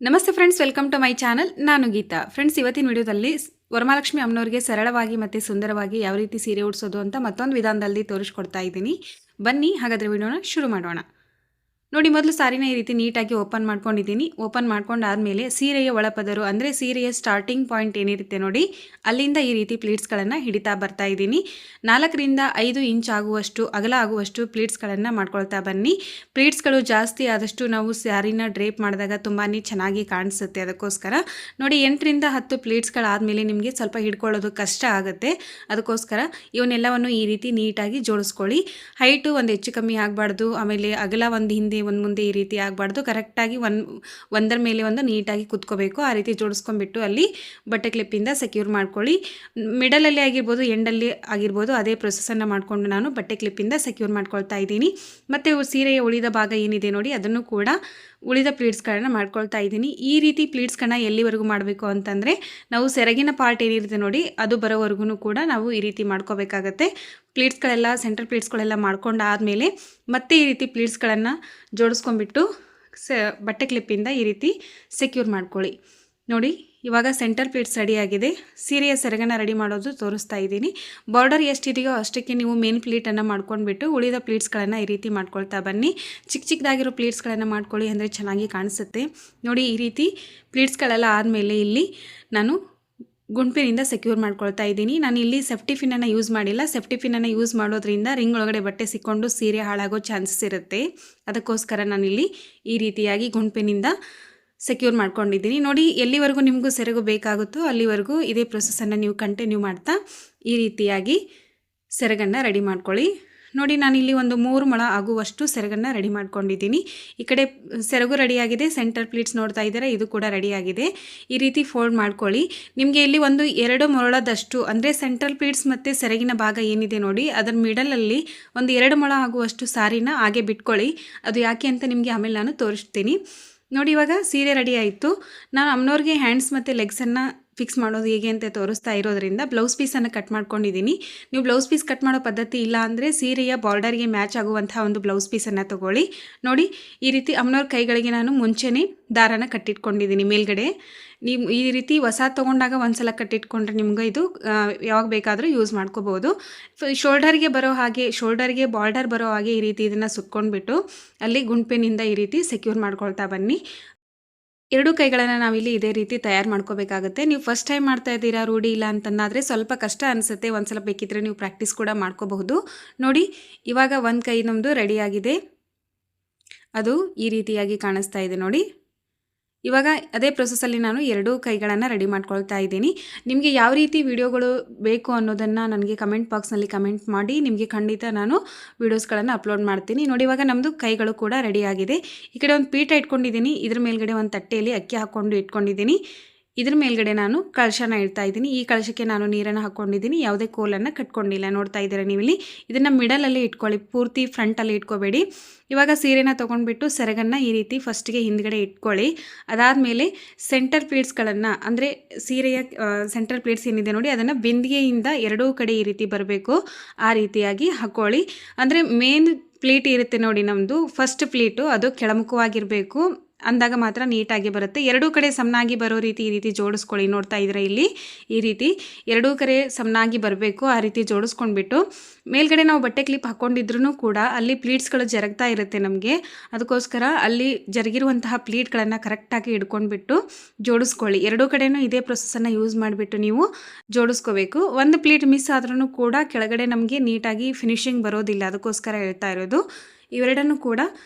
ನಮಸ್ತೆ friends, welcome to my channel. ನಾನು Geeta. Friends, ಇವತ್ತಿನ ವಿಡಿಯೋದಲ್ಲಿ ವರಮಹಾಲಕ್ಷ್ಮಿ ಅಮ್ಮನವರಿಗೆ ಸರಳವಾಗಿ ಮತ್ತು ಸುಂದರವಾಗಿ ಯಾವ ರೀತಿ ಸೀರೆ ಉಡಿಸೋದು ಅಂತ ಮತ್ತೊಂದು ವಿಧಾನದಲ್ಲಿ ತೋರಿಸ್ಕೊಡ್ತಾ ಇದ್ದೀನಿ. ಬನ್ನಿ ಹಾಗಾದರೆ ವಿಡಿಯೋನ ಶುರು ಮಾಡೋಣ. ನೋಡಿ, ಮೊದಲು ಸಾರಿನ ಈ ರೀತಿ ನೀಟಾಗಿ ಓಪನ್ ಮಾಡ್ಕೊಂಡಿದ್ದೀನಿ. ಓಪನ್ ಮಾಡ್ಕೊಂಡಾದ್ಮೇಲೆ ಸೀರೆಯ ಒಳಪದರು ಅಂದರೆ ಸೀರೆಯ ಸ್ಟಾರ್ಟಿಂಗ್ ಪಾಯಿಂಟ್ ಏನಿರುತ್ತೆ ನೋಡಿ, ಅಲ್ಲಿಂದ ಈ ರೀತಿ ಪ್ಲೀಟ್ಸ್ಗಳನ್ನು ಹಿಡಿತಾ ಬರ್ತಾ ಇದ್ದೀನಿ. 4ರಿಂದ 5 ಇಂಚ್ ಆಗುವಷ್ಟು ಅಗಲ ಆಗುವಷ್ಟು ಪ್ಲೀಟ್ಸ್ಗಳನ್ನು ಮಾಡ್ಕೊಳ್ತಾ ಬನ್ನಿ. ಪ್ಲೀಟ್ಸ್ಗಳು ಜಾಸ್ತಿ ಆದಷ್ಟು ನಾವು ಸ್ಯಾರಿನ ಡ್ರೇಪ್ ಮಾಡಿದಾಗ ತುಂಬಾ ಚೆನ್ನಾಗಿ ಕಾಣಿಸುತ್ತೆ. ಅದಕ್ಕೋಸ್ಕರ ನೋಡಿ, 8ರಿಂದ 10 ಪ್ಲೀಟ್ಸ್ಗಳಾದಮೇಲೆ ನಿಮಗೆ ಸ್ವಲ್ಪ ಹಿಡ್ಕೊಳ್ಳೋದು ಕಷ್ಟ ಆಗುತ್ತೆ. ಅದಕ್ಕೋಸ್ಕರ ಇವನ್ನೆಲ್ಲವನ್ನು ಈ ರೀತಿ ನೀಟಾಗಿ ಜೋಡಿಸ್ಕೊಳ್ಳಿ. ಹೈಟು ಒಂದು ಹೆಚ್ಚು ಕಮ್ಮಿ ಆಗಬಾರ್ದು, ಆಮೇಲೆ ಅಗಲ ಒಂದು ಹಿಂದೆ ಒಂದು ಮುಂದೆ ಈ ರೀತಿ ಆಗಬಾರ್ದು. ಕರೆಕ್ಟಾಗಿ ಒಂದರ ಮೇಲೆ ಒಂದು ನೀಟಾಗಿ ಕುತ್ಕೋಬೇಕು. ಆ ರೀತಿ ಜೋಡಿಸ್ಕೊಂಡ್ಬಿಟ್ಟು ಅಲ್ಲಿ ಬಟ್ಟೆ ಕ್ಲಿಪ್ಪಿಂದ ಸೆಕ್ಯೂರ್ ಮಾಡ್ಕೊಳ್ಳಿ. ಮಿಡಲಲ್ಲಿ ಆಗಿರ್ಬೋದು, ಎಂಡಲ್ಲಿ ಆಗಿರ್ಬೋದು, ಅದೇ ಪ್ರೊಸೆಸನ್ನು ಮಾಡಿಕೊಂಡು ನಾನು ಬಟ್ಟೆ ಕ್ಲಿಪ್ಪಿಂದ ಸೆಕ್ಯೂರ್ ಮಾಡ್ಕೊಳ್ತಾ ಇದ್ದೀನಿ. ಮತ್ತು ಸೀರೆಯ ಉಳಿದ ಭಾಗ ಏನಿದೆ ನೋಡಿ, ಅದನ್ನು ಕೂಡ ಉಳಿದ ಪ್ಲೀಟ್ಸ್ಗಳನ್ನ ಮಾಡ್ಕೊಳ್ತಾ ಇದ್ದೀನಿ. ಈ ರೀತಿ ಪ್ಲೀಟ್ಸ್ಗಳನ್ನ ಎಲ್ಲಿವರೆಗೂ ಮಾಡಬೇಕು ಅಂತಂದರೆ, ನಾವು ಸೆರಗಿನ ಪಾರ್ಟ್ ಏನಿರುತ್ತೆ ನೋಡಿ, ಅದು ಬರೋವರೆಗೂ ಕೂಡ ನಾವು ಈ ರೀತಿ ಮಾಡ್ಕೋಬೇಕಾಗತ್ತೆ. ಪ್ಲೀಟ್ಸ್ಗಳೆಲ್ಲ ಸೆಂಟರ್ ಪ್ಲೀಟ್ಸ್ಗಳೆಲ್ಲ ಮಾಡ್ಕೊಂಡಾದಮೇಲೆ ಮತ್ತೆ ಈ ರೀತಿ ಪ್ಲೀಟ್ಸ್ಗಳನ್ನು ಜೋಡಿಸ್ಕೊಂಡ್ಬಿಟ್ಟು ಬಟ್ಟೆ ಕ್ಲಿಪ್ಪಿಂದ ಈ ರೀತಿ ಸೆಕ್ಯೂರ್ ಮಾಡ್ಕೊಳ್ಳಿ. ನೋಡಿ, ಇವಾಗ ಸೆಂಟರ್ ಪ್ಲೀಟ್ಸ್ ರೆಡಿಯಾಗಿದೆ. ಸೀರೆಯ ಸೆರಗನ್ನು ರೆಡಿ ಮಾಡೋದು ತೋರಿಸ್ತಾ ಇದ್ದೀನಿ. ಬಾರ್ಡರ್ ಎಷ್ಟಿದೆಯೋ ಅಷ್ಟಕ್ಕೆ ನೀವು ಮೇನ್ ಪ್ಲೀಟನ್ನು ಮಾಡ್ಕೊಂಡ್ಬಿಟ್ಟು ಉಳಿದ ಪ್ಲೀಟ್ಸ್ಗಳನ್ನು ಈ ರೀತಿ ಮಾಡ್ಕೊಳ್ತಾ ಬನ್ನಿ. ಚಿಕ್ಕದಾಗಿರೋ ಪ್ಲೀಟ್ಸ್ಗಳನ್ನು ಮಾಡ್ಕೊಳ್ಳಿ, ಅಂದರೆ ಚೆನ್ನಾಗಿ ಕಾಣಿಸುತ್ತೆ. ನೋಡಿ, ಈ ರೀತಿ ಪ್ಲೀಟ್ಸ್ಗಳೆಲ್ಲ ಆದಮೇಲೆ ಇಲ್ಲಿ ನಾನು ಗುಂಪಿನಿಂದ ಸೆಕ್ಯೂರ್ ಮಾಡ್ಕೊಳ್ತಾ ಇದ್ದೀನಿ. ನಾನು ಇಲ್ಲಿ ಸೇಫ್ಟಿ ಪಿನ್ನನ್ನು ಯೂಸ್ ಮಾಡಿಲ್ಲ. ಸೇಫ್ಟಿ ಪಿನ್ನನ್ನು ಯೂಸ್ ಮಾಡೋದ್ರಿಂದ ರಿಂಗ್ ಒಳಗಡೆ ಬಟ್ಟೆ ಸಿಕ್ಕೊಂಡು ಸೀರೆ ಹಾಳಾಗೋ ಚಾನ್ಸಸ್ ಇರುತ್ತೆ. ಅದಕ್ಕೋಸ್ಕರ ನಾನಿಲ್ಲಿ ಈ ರೀತಿಯಾಗಿ ಗುಂಪಿನಿಂದ ಸೆಕ್ಯೂರ್ ಮಾಡ್ಕೊಂಡಿದ್ದೀನಿ. ನೋಡಿ, ಎಲ್ಲಿವರೆಗೂ ನಿಮಗೂ ಸೆರಗು ಬೇಕಾಗುತ್ತೋ ಅಲ್ಲಿವರೆಗೂ ಇದೇ ಪ್ರೊಸೆಸನ್ನು ನೀವು ಕಂಟಿನ್ಯೂ ಮಾಡ್ತಾ ಈ ರೀತಿಯಾಗಿ ಸೆರಗನ್ನು ರೆಡಿ ಮಾಡ್ಕೊಳ್ಳಿ. ನೋಡಿ, ನಾನಿಲ್ಲಿ ಒಂದು 3 ಮೊಳ ಆಗುವಷ್ಟು ಸೆರಗನ್ನು ರೆಡಿ ಮಾಡ್ಕೊಂಡಿದ್ದೀನಿ. ಈ ಕಡೆ ಸೆರಗು ರೆಡಿಯಾಗಿದೆ. ಸೆಂಟರ್ ಪ್ಲೀಟ್ಸ್ ನೋಡ್ತಾ ಇದ್ದಾರೆ, ಇದು ಕೂಡ ರೆಡಿಯಾಗಿದೆ. ಈ ರೀತಿ ಫೋಲ್ಡ್ ಮಾಡ್ಕೊಳ್ಳಿ. ನಿಮಗೆ ಇಲ್ಲಿ ಒಂದು 2 ಮೊಳದಷ್ಟು ಅಂದರೆ ಸೆಂಟ್ರಲ್ ಪ್ಲೀಟ್ಸ್ ಮತ್ತು ಸೆರಗಿನ ಭಾಗ ಏನಿದೆ ನೋಡಿ, ಅದರ ಮಿಡಲಲ್ಲಿ ಒಂದು 2 ಮೊಳ ಆಗುವಷ್ಟು ಸಾರಿನ ಹಾಗೆ ಬಿಟ್ಕೊಳ್ಳಿ. ಅದು ಯಾಕೆ ಅಂತ ನಿಮಗೆ ಆಮೇಲೆ ನಾನು ತೋರಿಸ್ತೀನಿ. ನೋಡಿ, ಇವಾಗ ಸೀರೆ ರೆಡಿ ಆಯಿತು. ನಾನು ಅಮ್ಮನವ್ರಿಗೆ ಹ್ಯಾಂಡ್ಸ್ ಮತ್ತು ಲೆಗ್ಸನ್ನು ಫಿಕ್ಸ್ ಮಾಡೋದು ಹೇಗೆ ಅಂತ ತೋರಿಸ್ತಾ ಇರೋದ್ರಿಂದ ಬ್ಲೌಸ್ ಪೀಸನ್ನು ಕಟ್ ಮಾಡ್ಕೊಂಡಿದ್ದೀನಿ. ನೀವು ಬ್ಲೌಸ್ ಪೀಸ್ ಕಟ್ ಮಾಡೋ ಪದ್ಧತಿ ಇಲ್ಲ ಅಂದರೆ ಸೀರೆಯ ಬಾರ್ಡರ್ಗೆ ಮ್ಯಾಚ್ ಆಗುವಂಥ ಒಂದು ಬ್ಲೌಸ್ ಪೀಸನ್ನು ತೊಗೊಳ್ಳಿ. ನೋಡಿ, ಈ ರೀತಿ ಅಮ್ಮನವ್ರ ಕೈಗಳಿಗೆ ನಾನು ಮುಂಚೆನೇ ದಾರನ ಕಟ್ಟಿಟ್ಕೊಂಡಿದ್ದೀನಿ ಮೇಲ್ಗಡೆ. ನೀವು ಈ ರೀತಿ ಹೊಸ ತೊಗೊಂಡಾಗ ಒಂದ್ಸಲ ಕಟ್ಟಿಟ್ಕೊಂಡ್ರೆ ನಿಮ್ಗೆ ಇದು ಯಾವಾಗ ಬೇಕಾದರೂ ಯೂಸ್ ಮಾಡ್ಕೋಬೋದು. ಶೋಲ್ಡರ್ಗೆ ಬರೋ ಹಾಗೆ, ಶೋಲ್ಡರ್ಗೆ ಬಾರ್ಡರ್ ಬರೋ ಹಾಗೆ ಈ ರೀತಿ ಇದನ್ನು ಸುತ್ಕೊಂಡ್ಬಿಟ್ಟು ಅಲ್ಲಿ ಗುಂಪಿನಿಂದ ಈ ರೀತಿ ಸೆಕ್ಯೂರ್ ಮಾಡ್ಕೊಳ್ತಾ ಬನ್ನಿ. 2 ಕೈಗಳನ್ನು ನಾವಿಲ್ಲಿ ಇದೇ ರೀತಿ ತಯಾರು ಮಾಡ್ಕೋಬೇಕಾಗುತ್ತೆ. ನೀವು ಫಸ್ಟ್ ಟೈಮ್ ಮಾಡ್ತಾ ಇದ್ದೀರಾ, ರೂಢಿ ಇಲ್ಲ ಅಂತಂದಾದರೆ ಸ್ವಲ್ಪ ಕಷ್ಟ ಅನಿಸುತ್ತೆ. ಒಂದ್ಸಲ ಬೇಕಿದ್ರೆ ನೀವು ಪ್ರಾಕ್ಟೀಸ್ ಕೂಡ ಮಾಡ್ಕೋಬಹುದು. ನೋಡಿ, ಇವಾಗ ಒಂದು ಕೈ ನಮ್ಮದು ರೆಡಿಯಾಗಿದೆ. ಅದು ಈ ರೀತಿಯಾಗಿ ಕಾಣಿಸ್ತಾ ಇದೆ ನೋಡಿ. ಇವಾಗ ಅದೇ ಪ್ರೊಸೆಸಲ್ಲಿ ನಾನು 2 ಕೈಗಳನ್ನು ರೆಡಿ ಮಾಡ್ಕೊಳ್ತಾ ಇದ್ದೀನಿ. ನಿಮಗೆ ಯಾವ ರೀತಿ ವಿಡಿಯೋಗಳು ಬೇಕು ಅನ್ನೋದನ್ನು ನನಗೆ ಕಮೆಂಟ್ ಬಾಕ್ಸ್ನಲ್ಲಿ ಕಮೆಂಟ್ ಮಾಡಿ. ನಿಮಗೆ ಖಂಡಿತ ನಾನು ವೀಡಿಯೋಸ್ಗಳನ್ನು ಅಪ್ಲೋಡ್ ಮಾಡ್ತೀನಿ. ನೋಡಿ, ಇವಾಗ ನಮ್ಮದು ಕೈಗಳು ಕೂಡ ರೆಡಿಯಾಗಿದೆ. ಈ ಕಡೆ ಒಂದು ಪೀಠ ಇಟ್ಕೊಂಡಿದ್ದೀನಿ. ಇದ್ರ ಮೇಲ್ಗಡೆ ಒಂದು ತಟ್ಟೆಯಲ್ಲಿ ಅಕ್ಕಿ ಹಾಕ್ಕೊಂಡು ಇಟ್ಕೊಂಡಿದ್ದೀನಿ. ಇದ್ರ ಮೇಲ್ಗಡೆ ನಾನು ಕಳಶನ ಇಡ್ತಾ ಇದ್ದೀನಿ. ಈ ಕಳಶಕ್ಕೆ ನಾನು ನೀರನ್ನು ಹಾಕ್ಕೊಂಡಿದ್ದೀನಿ. ಯಾವುದೇ ಕೋಲನ್ನು ಕಟ್ಕೊಂಡಿಲ್ಲ. ನೋಡ್ತಾ ಇದ್ದೀರಾ ನೀವಿಲ್ಲಿ. ಇದನ್ನು ಮಿಡಲಲ್ಲಿ ಇಟ್ಕೊಳ್ಳಿ, ಪೂರ್ತಿ ಫ್ರಂಟಲ್ಲಿ ಇಟ್ಕೋಬೇಡಿ. ಇವಾಗ ಸೀರೆನ ತೊಗೊಂಡ್ಬಿಟ್ಟು ಸೆರಗನ್ನು ಈ ರೀತಿ ಫಸ್ಟಿಗೆ ಹಿಂದ್ಗಡೆ ಇಟ್ಕೊಳ್ಳಿ. ಅದಾದಮೇಲೆ ಸೆಂಟರ್ ಪ್ಲೀಟ್ಸ್ಗಳನ್ನು ಅಂದರೆ ಸೀರೆಯ ಸೆಂಟರ್ ಪ್ಲೀಟ್ಸ್ ಏನಿದೆ ನೋಡಿ, ಅದನ್ನು ಬಿಂದಿಗೆಯಿಂದ 2 ಕಡೆ ಈ ರೀತಿ ಬರಬೇಕು. ಆ ರೀತಿಯಾಗಿ ಹಾಕ್ಕೊಳ್ಳಿ. ಅಂದರೆ ಮೇನ್ ಪ್ಲೀಟ್ ಇರುತ್ತೆ ನೋಡಿ, ನಮ್ಮದು ಫಸ್ಟ್ ಪ್ಲೀಟು ಅದು ಕೆಳಮುಖವಾಗಿರಬೇಕು. ಅಂದಾಗ ಮಾತ್ರ ನೀಟಾಗಿ ಬರುತ್ತೆ. 2 ಕಡೆ ಸಮನಾಗಿ ಬರೋ ರೀತಿ ಈ ರೀತಿ ಜೋಡಿಸ್ಕೊಳ್ಳಿ. ನೋಡ್ತಾ ಇದ್ರೆ ಇಲ್ಲಿ ಈ ರೀತಿ 2 ಕಡೆ ಸಮನಾಗಿ ಬರಬೇಕು. ಆ ರೀತಿ ಜೋಡಿಸ್ಕೊಂಡ್ಬಿಟ್ಟು ಮೇಲ್ಗಡೆ ನಾವು ಬಟ್ಟೆ ಕ್ಲಿಪ್ ಹಾಕ್ಕೊಂಡಿದ್ರೂ ಕೂಡ ಅಲ್ಲಿ ಪ್ಲೀಟ್ಸ್ಗಳು ಜರಗ್ತಾ ಇರುತ್ತೆ ನಮಗೆ. ಅದಕ್ಕೋಸ್ಕರ ಅಲ್ಲಿ ಜರುಗಿರುವಂತಹ ಪ್ಲೀಟ್ಗಳನ್ನು ಕರೆಕ್ಟಾಗಿ ಹಿಡ್ಕೊಂಡ್ಬಿಟ್ಟು ಜೋಡಿಸ್ಕೊಳ್ಳಿ. 2 ಕಡೆಯೂ ಇದೇ ಪ್ರೊಸೆಸನ್ನು ಯೂಸ್ ಮಾಡಿಬಿಟ್ಟು ನೀವು ಜೋಡಿಸ್ಕೋಬೇಕು. ಒಂದು ಪ್ಲೀಟ್ ಮಿಸ್ ಆದ್ರೂ ಕೂಡ ಕೆಳಗಡೆ ನಮಗೆ ನೀಟಾಗಿ ಫಿನಿಶಿಂಗ್ ಬರೋದಿಲ್ಲ. ಅದಕ್ಕೋಸ್ಕರ ಹೇಳ್ತಾ ಇರೋದು. ಇವೆರಡನ್ನು ಕೂಡ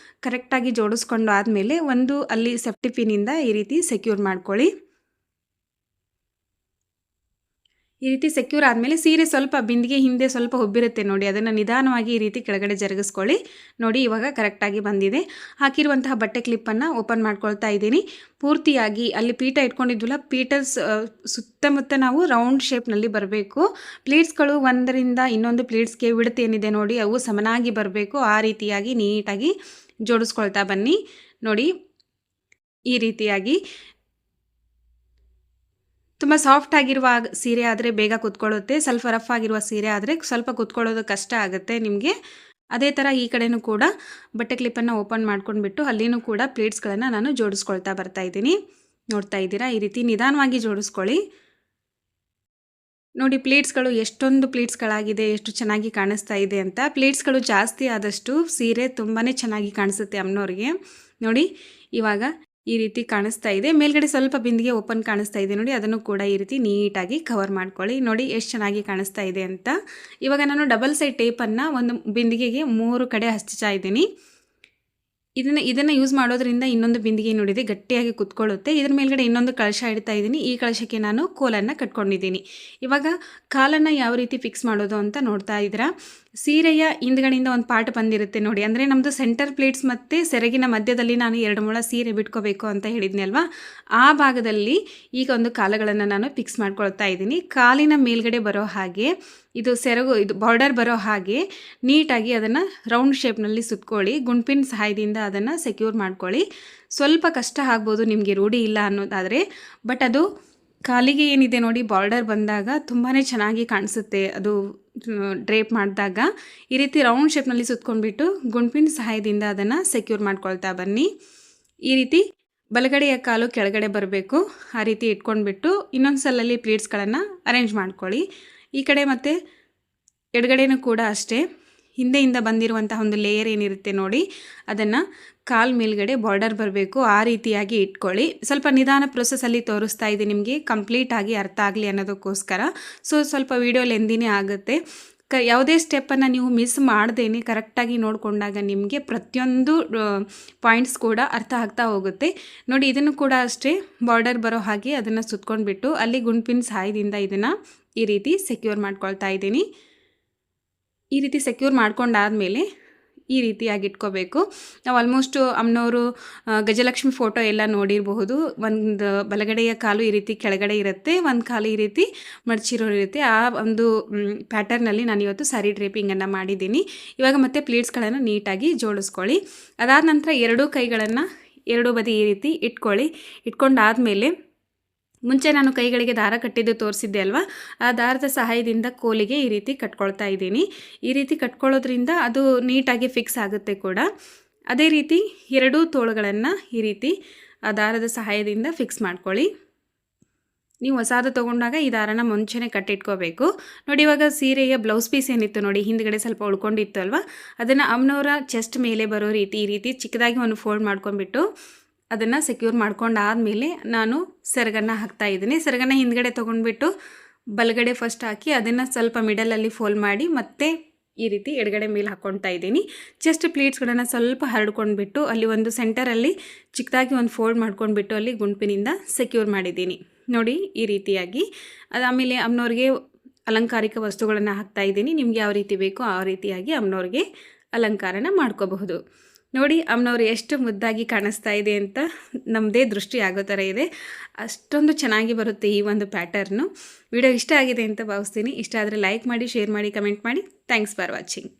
ಕರೆಕ್ಟಾಗಿ ಜೋಡಿಸ್ಕೊಂಡು ಆದಮೇಲೆ ಒಂದು ಅಲ್ಲಿ ಸೇಫ್ಟಿ ಪಿನ್ನಿಂದ ಈ ರೀತಿ ಸೆಕ್ಯೂರ್ ಮಾಡ್ಕೊಳ್ಳಿ. ಈ ರೀತಿ ಸೆಕ್ಯೂರ್ ಆದಮೇಲೆ ಸೀರೆ ಸ್ವಲ್ಪ ಬಿಂದಿಗೆ ಹಿಂದೆ ಸ್ವಲ್ಪ ಉಬ್ಬಿರುತ್ತೆ ನೋಡಿ, ಅದನ್ನು ನಿಧಾನವಾಗಿ ಈ ರೀತಿ ಕೆಳಗಡೆ ಜರುಗಿಸ್ಕೊಳ್ಳಿ. ನೋಡಿ, ಇವಾಗ ಕರೆಕ್ಟಾಗಿ ಬಂದಿದೆ. ಹಾಕಿರುವಂತಹ ಬಟ್ಟೆ ಕ್ಲಿಪ್ಪನ್ನು ಓಪನ್ ಮಾಡ್ಕೊಳ್ತಾ ಇದ್ದೀನಿ. ಪೂರ್ತಿಯಾಗಿ ಅಲ್ಲಿ ಪೀಠ ಇಟ್ಕೊಂಡಿದ್ವಲ್ಲ, ಪೀಠದ ಸುತ್ತಮುತ್ತ ನಾವು ರೌಂಡ್ ಶೇಪ್ನಲ್ಲಿ ಬರಬೇಕು. ಪ್ಲೀಟ್ಸ್ಗಳು ಒಂದರಿಂದ ಇನ್ನೊಂದು ಪ್ಲೀಟ್ಸ್ಗೆ ವಿಡ್ತ್ ಏನಿದೆ ನೋಡಿ, ಅವು ಸಮನಾಗಿ ಬರಬೇಕು. ಆ ರೀತಿಯಾಗಿ ನೀಟಾಗಿ ಜೋಡಿಸ್ಕೊಳ್ತಾ ಬನ್ನಿ. ನೋಡಿ, ಈ ರೀತಿಯಾಗಿ ತುಂಬ ಸಾಫ್ಟ್ ಆಗಿರುವ ಸೀರೆ ಆದರೆ ಬೇಗ ಕುತ್ಕೊಳ್ಳುತ್ತೆ. ಸ್ವಲ್ಪ ರಫ್ ಆಗಿರುವ ಸೀರೆ ಆದರೆ ಸ್ವಲ್ಪ ಕುತ್ಕೊಳ್ಳೋದು ಕಷ್ಟ ಆಗುತ್ತೆ ನಿಮಗೆ. ಅದೇ ಥರ ಈ ಕಡೆನೂ ಕೂಡ ಬಟ್ಟೆ ಕ್ಲಿಪ್ಪನ್ನು ಓಪನ್ ಮಾಡ್ಕೊಂಡ್ಬಿಟ್ಟು ಅಲ್ಲಿನೂ ಕೂಡ ಪ್ಲೇಟ್ಸ್ಗಳನ್ನು ನಾನು ಜೋಡಿಸ್ಕೊಳ್ತಾ ಬರ್ತಾ ಇದ್ದೀನಿ. ನೋಡ್ತಾ ಇದ್ದೀರಾ, ಈ ರೀತಿ ನಿಧಾನವಾಗಿ ಜೋಡಿಸ್ಕೊಳ್ಳಿ. ನೋಡಿ ಪ್ಲೀಟ್ಸ್ಗಳು ಎಷ್ಟೊಂದು ಪ್ಲೀಟ್ಸ್ಗಳಾಗಿದೆ, ಎಷ್ಟು ಚೆನ್ನಾಗಿ ಕಾಣಿಸ್ತಾ ಇದೆ ಅಂತ. ಪ್ಲೀಟ್ಸ್ಗಳು ಜಾಸ್ತಿ ಆದಷ್ಟು ಸೀರೆ ತುಂಬಾ ಚೆನ್ನಾಗಿ ಕಾಣಿಸುತ್ತೆ ಅಮ್ಮನವ್ರಿಗೆ. ನೋಡಿ ಇವಾಗ ಈ ರೀತಿ ಕಾಣಿಸ್ತಾ ಇದೆ. ಮೇಲ್ಗಡೆ ಸ್ವಲ್ಪ ಬಿಂದಿಗೆ ಓಪನ್ ಕಾಣಿಸ್ತಾ ಇದೆ ನೋಡಿ, ಅದನ್ನು ಕೂಡ ಈ ರೀತಿ ನೀಟಾಗಿ ಕವರ್ ಮಾಡ್ಕೊಳ್ಳಿ. ನೋಡಿ ಎಷ್ಟು ಚೆನ್ನಾಗಿ ಕಾಣಿಸ್ತಾ ಇದೆ ಅಂತ. ಇವಾಗ ನಾನು ಡಬಲ್ ಸೈಡ್ ಟೇಪನ್ನು ಒಂದು ಬಿಂದಿಗೆಗೆ 3 ಕಡೆ ಹಚ್ತಾ ಇದ್ದೀನಿ. ಇದನ್ನು ಯೂಸ್ ಮಾಡೋದ್ರಿಂದ ಇನ್ನೊಂದು ಬಿಂದಿಗೆ ನೋಡಿದೆ ಗಟ್ಟಿಯಾಗಿ ಕುತ್ಕೊಳ್ಳುತ್ತೆ. ಇದ್ರ ಮೇಲ್ಗಡೆ ಇನ್ನೊಂದು ಕಳಶ ಇಡ್ತಾ ಇದ್ದೀನಿ. ಈ ಕಳಶಕ್ಕೆ ನಾನು ಕೋಲನ್ನು ಕಟ್ಕೊಂಡಿದ್ದೀನಿ. ಇವಾಗ ಕಾಲನ್ನು ಯಾವ ರೀತಿ ಫಿಕ್ಸ್ ಮಾಡೋದು ಅಂತ ನೋಡ್ತಾ ಇದ್ದೀರಾ. ಸೀರೆಯ ಹಿಂದ್ಗಡೆಯಿಂದ ಒಂದು ಪಾರ್ಟ್ ಬಂದಿರುತ್ತೆ ನೋಡಿ, ಅಂದರೆ ನಮ್ಮದು ಸೆಂಟರ್ ಪ್ಲೇಟ್ಸ್ ಮತ್ತು ಸೆರಗಿನ ಮಧ್ಯದಲ್ಲಿ ನಾನು 2 ಮೊಳ ಸೀರೆ ಬಿಟ್ಕೋಬೇಕು ಅಂತ ಹೇಳಿದ್ನಿ ಅಲ್ವಾ, ಆ ಭಾಗದಲ್ಲಿ ಈಗ ಒಂದು ಕಾಲುಗಳನ್ನು ನಾನು ಫಿಕ್ಸ್ ಮಾಡ್ಕೊಳ್ತಾ ಇದ್ದೀನಿ. ಕಾಲಿನ ಮೇಲ್ಗಡೆ ಬರೋ ಹಾಗೆ ಇದು ಬಾರ್ಡರ್ ಬರೋ ಹಾಗೆ ನೀಟಾಗಿ ಅದನ್ನು ರೌಂಡ್ ಶೇಪ್ನಲ್ಲಿ ಸುತ್ಕೊಳ್ಳಿ. ಗುಂಪಿನ ಸಹಾಯದಿಂದ ಅದನ್ನು ಸೆಕ್ಯೂರ್ ಮಾಡ್ಕೊಳ್ಳಿ. ಸ್ವಲ್ಪ ಕಷ್ಟ ಆಗ್ಬೋದು ನಿಮಗೆ ರೂಢಿ ಇಲ್ಲ ಅನ್ನೋದಾದರೆ, ಬಟ್ ಅದು ಕಾಲಿಗೆ ಏನಿದೆ ನೋಡಿ ಬಾರ್ಡರ್ ಬಂದಾಗ ತುಂಬಾ ಚೆನ್ನಾಗಿ ಕಾಣಿಸುತ್ತೆ. ಅದು ಡ್ರೇಪ್ ಮಾಡಿದಾಗ ಈ ರೀತಿ ರೌಂಡ್ ಶೇಪ್ನಲ್ಲಿ ಸುತ್ಕೊಂಡ್ಬಿಟ್ಟು ಗುಂಪಿನ ಸಹಾಯದಿಂದ ಅದನ್ನು ಸೆಕ್ಯೂರ್ ಮಾಡ್ಕೊಳ್ತಾ ಬನ್ನಿ. ಈ ರೀತಿ ಬಲಗಡೆಯ ಕಾಲು ಕೆಳಗಡೆ ಬರಬೇಕು, ಆ ರೀತಿ ಇಟ್ಕೊಂಡ್ಬಿಟ್ಟು ಇನ್ನೊಂದು ಸಲಲ್ಲಿ ಪ್ಲೀಟ್ಸ್ಗಳನ್ನು ಅರೇಂಜ್ ಮಾಡ್ಕೊಳ್ಳಿ. ಈ ಕಡೆ ಮತ್ತು ಎಡಗಡೆನೂ ಕೂಡ ಅಷ್ಟೇ, ಹಿಂದೆಯಿಂದ ಬಂದಿರುವಂತಹ ಒಂದು ಲೇಯರ್ ಏನಿರುತ್ತೆ ನೋಡಿ, ಅದನ್ನು ಕಾಲು ಮೇಲ್ಗಡೆ ಬಾರ್ಡರ್ ಬರಬೇಕು, ಆ ರೀತಿಯಾಗಿ ಇಟ್ಕೊಳ್ಳಿ. ಸ್ವಲ್ಪ ನಿಧಾನ ಪ್ರೊಸೆಸಲ್ಲಿ ತೋರಿಸ್ತಾ ಇದೆ ನಿಮಗೆ, ಕಂಪ್ಲೀಟಾಗಿ ಅರ್ಥ ಆಗಲಿ ಅನ್ನೋದಕ್ಕೋಸ್ಕರ. ಸ್ವಲ್ಪ ವಿಡಿಯೋ ಲೆಂದಿನೇ ಆಗುತ್ತೆ. ಯಾವುದೇ ಸ್ಟೆಪ್ಪನ್ನು ನೀವು ಮಿಸ್ ಮಾಡ್ದೇನೆ ಕರೆಕ್ಟಾಗಿ ನೋಡಿಕೊಂಡಾಗ ನಿಮಗೆ ಪ್ರತಿಯೊಂದು ಪಾಯಿಂಟ್ಸ್ ಕೂಡ ಅರ್ಥ ಆಗ್ತಾ ಹೋಗುತ್ತೆ. ನೋಡಿ ಇದನ್ನು ಕೂಡ ಅಷ್ಟೇ, ಬಾರ್ಡರ್ ಬರೋ ಹಾಗೆ ಅದನ್ನು ಸುತ್ಕೊಂಡ್ಬಿಟ್ಟು ಅಲ್ಲಿ ಗುಂಪಿನ ಸಹಾಯದಿಂದ ಇದನ್ನು ಈ ರೀತಿ ಸೆಕ್ಯೂರ್ ಮಾಡ್ಕೊಳ್ತಾ ಇದ್ದೀನಿ. ಈ ರೀತಿ ಸೆಕ್ಯೂರ್ ಮಾಡ್ಕೊಂಡಾದಮೇಲೆ ಈ ರೀತಿಯಾಗಿ ಇಟ್ಕೋಬೇಕು. ನಾವು ಆಲ್ಮೋಸ್ಟು ಅಮ್ಮನವರು ಗಜಲಕ್ಷ್ಮಿ ಫೋಟೋ ಎಲ್ಲ ನೋಡಿರಬಹುದು. ಒಂದು ಬಲಗಡೆಯ ಕಾಲು ಈ ರೀತಿ ಕೆಳಗಡೆ ಇರುತ್ತೆ, ಒಂದು ಕಾಲು ಈ ರೀತಿ ಮಡಚಿರೋ ಇರುತ್ತೆ. ಆ ಒಂದು ಪ್ಯಾಟರ್ನಲ್ಲಿ ನಾನು ಇವತ್ತು ಸ್ಯಾರಿ ಡ್ರೇಪಿಂಗನ್ನು ಮಾಡಿದ್ದೀನಿ. ಇವಾಗ ಮತ್ತೆ ಪ್ಲೀಟ್ಸ್ಗಳನ್ನು ನೀಟಾಗಿ ಜೋಡಿಸ್ಕೊಳ್ಳಿ. ಅದಾದ ನಂತರ 2 ಕೈಗಳನ್ನು 2 ಬದಿ ಈ ರೀತಿ ಇಟ್ಕೊಳ್ಳಿ. ಇಟ್ಕೊಂಡಾದಮೇಲೆ ಮುಂಚೆ ನಾನು ಕೈಗಳಿಗೆ ದಾರ ಕಟ್ಟಿದ್ದು ತೋರಿಸಿದ್ದೆ ಅಲ್ವಾ, ಆ ದಾರದ ಸಹಾಯದಿಂದ ಕೋಲಿಗೆ ಈ ರೀತಿ ಕಟ್ಕೊಳ್ತಾ ಇದ್ದೀನಿ. ಈ ರೀತಿ ಕಟ್ಕೊಳ್ಳೋದ್ರಿಂದ ಅದು ನೀಟಾಗಿ ಫಿಕ್ಸ್ ಆಗುತ್ತೆ ಕೂಡ. ಅದೇ ರೀತಿ 2 ತೋಳುಗಳನ್ನು ಈ ರೀತಿ ಆ ದಾರದ ಸಹಾಯದಿಂದ ಫಿಕ್ಸ್ ಮಾಡ್ಕೊಳ್ಳಿ. ನೀವು ಹೊಸಾದು ತೊಗೊಂಡಾಗ ಈ ದಾರನ ಮುಂಚೆನೇ ಕಟ್ಟಿಟ್ಕೋಬೇಕು. ನೋಡಿ ಇವಾಗ ಸೀರೆಯ ಬ್ಲೌಸ್ ಪೀಸ್ ಏನಿತ್ತು ನೋಡಿ, ಹಿಂದ್ಗಡೆ ಸ್ವಲ್ಪ ಉಳ್ಕೊಂಡಿತ್ತು ಅಲ್ವಾ, ಅದನ್ನು ಅಮ್ಮನವರ ಚೆಸ್ಟ್ ಮೇಲೆ ಬರೋ ರೀತಿ ಈ ರೀತಿ ಚಿಕ್ಕದಾಗಿ ಒಂದು ಫೋಲ್ಡ್ ಮಾಡ್ಕೊಂಡ್ಬಿಟ್ಟು ಅದನ್ನು ಸೆಕ್ಯೂರ್ ಮಾಡ್ಕೊಂಡಾದಮೇಲೆ ನಾನು ಸೆರಗನ್ನು ಹಾಕ್ತಾ ಇದ್ದೀನಿ. ಸೆರಗನ್ನು ಹಿಂದ್ಗಡೆ ತೊಗೊಂಡ್ಬಿಟ್ಟು ಬಲಗಡೆ ಫಸ್ಟ್ ಹಾಕಿ ಅದನ್ನು ಸ್ವಲ್ಪ ಮಿಡಲಲ್ಲಿ ಫೋಲ್ಡ್ ಮಾಡಿ ಮತ್ತೆ ಈ ರೀತಿ ಎಡಗಡೆ ಮೇಲೆ ಹಾಕ್ಕೊಳ್ತಾ ಇದ್ದೀನಿ. ಚೆಸ್ಟ್ ಪ್ಲೀಟ್ಸ್ಗಳನ್ನು ಸ್ವಲ್ಪ ಹರಡ್ಕೊಂಡ್ಬಿಟ್ಟು ಅಲ್ಲಿ ಒಂದು ಸೆಂಟರಲ್ಲಿ ಚಿಕ್ಕದಾಗಿ ಒಂದು ಫೋಲ್ಡ್ ಮಾಡ್ಕೊಂಡ್ಬಿಟ್ಟು ಅಲ್ಲಿ ಗುಂಪಿನಿಂದ ಸೆಕ್ಯೂರ್ ಮಾಡಿದ್ದೀನಿ ನೋಡಿ ಈ ರೀತಿಯಾಗಿ. ಅದಾದಮೇಲೆ ಅಮ್ಮನವ್ರಿಗೆ ಅಲಂಕಾರಿಕ ವಸ್ತುಗಳನ್ನು ಹಾಕ್ತಾ ಇದ್ದೀನಿ. ನಿಮ್ಗೆ ಯಾವ ರೀತಿ ಬೇಕೋ ಆ ರೀತಿಯಾಗಿ ಅಮ್ಮನವ್ರಿಗೆ ಅಲಂಕಾರನ ಮಾಡ್ಕೋಬಹುದು. ನೋಡಿ ಅಮ್ಮನವ್ರು ಎಷ್ಟು ಮುದ್ದಾಗಿ ಕಾಣಿಸ್ತಾ ಇದೆ ಅಂತ ನಮ್ಮದೇ ದೃಷ್ಟಿ ಆಗೋ ಥರ ಇದೆ. ಅಷ್ಟೊಂದು ಚೆನ್ನಾಗಿ ಬರುತ್ತೆ ಈ ಒಂದು ಪ್ಯಾಟರ್ನು. ವಿಡಿಯೋ ಇಷ್ಟ ಆಗಿದೆ ಅಂತ ಭಾವಿಸ್ತೀನಿ. ಇಷ್ಟ ಆದರೆ ಲೈಕ್ ಮಾಡಿ, ಶೇರ್ ಮಾಡಿ, ಕಮೆಂಟ್ ಮಾಡಿ. Thanks for watching.